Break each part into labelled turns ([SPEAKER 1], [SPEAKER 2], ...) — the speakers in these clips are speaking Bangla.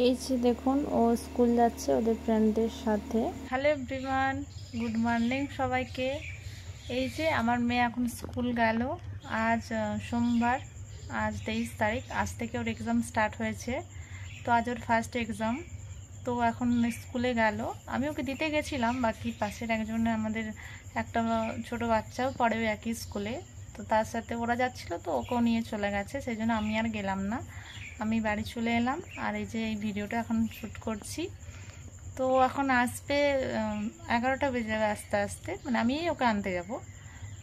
[SPEAKER 1] এই যে দেখুন ও স্কুল যাচ্ছে ওদের ফ্রেন্ডদের সাথে। হ্যালো এভরিওয়ান, গুড মর্নিং সবাইকে। এই যে আমার মেয়ে এখন স্কুল গেল। আজ সোমবার, আজ 23 তারিখ। আজ থেকে ওর এক্সাম স্টার্ট হয়েছে। তো আজ ওর ফার্স্ট এক্সাম। তো এখন স্কুলে গেল। আমি ওকে দিতে গেছিলাম, বাকি পাশের একজন আমাদের একটা ছোট বাচ্চাও পড়ে একই স্কুলে। তো তার সাথে ওরা যাচ্ছিল, তো ওকেও নিয়ে চলে গেছে, সেই জন্য আমি আর গেলাম না। আমি বাড়ি চলে এলাম। আর এই যে এই ভিডিওটা এখন শ্যুট করছি। তো এখন আসবে 11টা বেজে যাবে আস্তে আস্তে, মানে আমি ওকে আনতে যাব।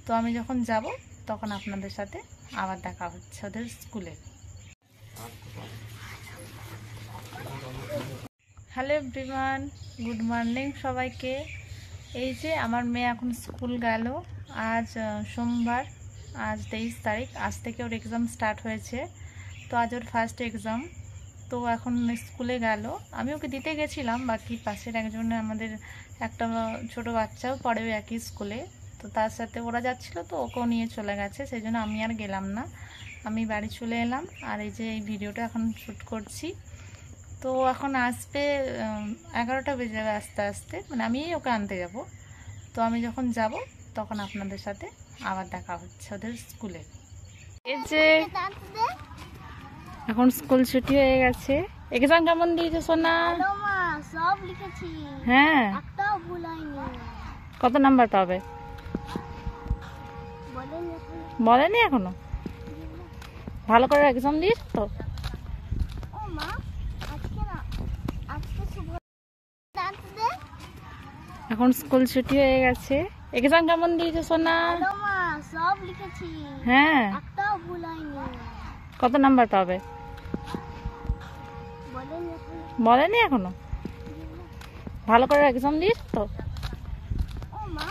[SPEAKER 1] তো আমি যখন যাব তখন আপনাদের সাথে আবার দেখা হচ্ছে ওদের স্কুলে। হ্যালো এভরিওয়ান, গুড মর্নিং সবাইকে। এই যে আমার মেয়ে এখন স্কুল গেল। আজ সোমবার, আজ 23 তারিখ। আজ থেকে ওর এক্সাম স্টার্ট হয়েছে। তো আজ ওর ফার্স্ট এক্সাম। তো এখন স্কুলে গেল। আমি ওকে দিতে গেছিলাম, বাকি পাশের একজন আমাদের একটা ছোট বাচ্চাও পড়ে একই স্কুলে। তো তার সাথে ওরা যাচ্ছিল, তো ওকেও নিয়ে চলে গেছে, সেই জন্য আমি আর গেলাম না। আমি বাড়ি চলে এলাম। আর এই যে এই ভিডিওটা এখন শ্যুট করছি। তো এখন আসবে 11টা বেজে যাবে আস্তে আস্তে, মানে আমি ওকে আনতে যাব। তো আমি যখন যাব তখন আপনাদের সাথে আবার দেখা হচ্ছে ওদের স্কুলে। এই যে এখন স্কুল ছুটি হয়ে গেছে। এক্সাম কেমন দিয়েছো সোনা?
[SPEAKER 2] সব লিখেছি।
[SPEAKER 1] হ্যাঁ,
[SPEAKER 2] একটাও ভুল হয়নি।
[SPEAKER 1] কত নাম্বার পাবে বলেনি এখনো? ভালো করে এক্সাম দিয়েছ তো?
[SPEAKER 2] ও মা, আজকে না, আজকে শুভ ডান্স দে।
[SPEAKER 1] এখন স্কুল ছুটি হয়ে গেছে। এক্সাম কেমন দিয়েছো সোনা?
[SPEAKER 2] মা, সব লিখেছি।
[SPEAKER 1] হ্যাঁ,
[SPEAKER 2] একটাও ভুল হয়নি।
[SPEAKER 1] কত নাম্বার পাবে বলেনি এখনো? ভালো করে এক্সাম দিয়েছ তো?
[SPEAKER 2] ও মা।